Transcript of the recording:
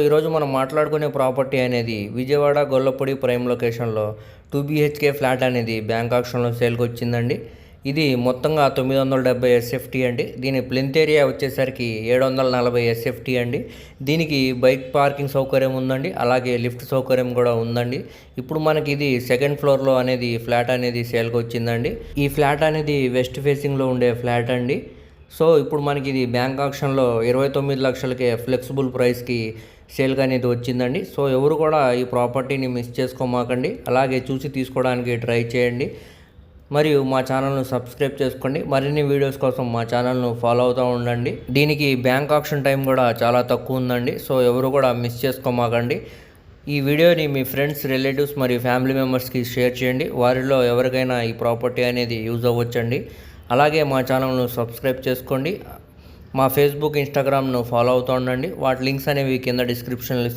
ఈరోజు మనం మాట్లాడుకునే ప్రాపర్టీ అనేది విజయవాడ గొల్లపూడి ప్రైమ్ లొకేషన్లో 2 BHK ఫ్లాట్ అనేది బ్యాంక్ ఆక్షన్లో సేల్కి వచ్చిందండి. ఇది మొత్తంగా 970 SFT అండి. దీని ప్లెంత్ ఏరియా వచ్చేసరికి 740 SFT అండి. దీనికి బైక్ పార్కింగ్ సౌకర్యం ఉందండి, అలాగే లిఫ్ట్ సౌకర్యం కూడా ఉందండి. ఇప్పుడు మనకి ఇది సెకండ్ ఫ్లోర్లో అనేది ఫ్లాట్ అనేది సేల్కి వచ్చిందండి. ఈ ఫ్లాట్ అనేది వెస్ట్ ఫేసింగ్లో ఉండే ఫ్లాట్ అండి. సో ఇప్పుడు మనకి ఇది బ్యాంక్ ఆక్షన్లో 29 లక్షలకే ఫ్లెక్సిబుల్ ప్రైస్కి సేల్కి అనేది వచ్చిందండి. సో ఎవరు కూడా ఈ ప్రాపర్టీని మిస్ చేసుకోమాకండి, అలాగే చూసి తీసుకోవడానికి ట్రై చేయండి. మరియు మా ఛానల్ను సబ్స్క్రైబ్ చేసుకోండి. మరిన్ని వీడియోస్ కోసం మా ఛానల్ను ఫాలో అవుతూ ఉండండి. దీనికి బ్యాంక్ ఆక్షన్ టైం కూడా చాలా తక్కువ ఉందండి. సో ఎవరు కూడా మిస్ చేసుకోమాకండి. ఈ వీడియోని మీ ఫ్రెండ్స్, రిలేటివ్స్ మరియు ఫ్యామిలీ మెంబర్స్కి షేర్ చేయండి. వారిలో ఎవరికైనా ఈ ప్రాపర్టీ అనేది యూజ్ అవ్వచ్చండి. అలాగే మా ఛానల్ను సబ్స్క్రైబ్ చేసుకోండి. మా ఫేస్బుక్, ఇన్స్టాగ్రామ్ను ఫాలో అవుతూ ఉండండి. వాటి లింక్స్ అనేవి కింద డిస్క్రిప్షన్లో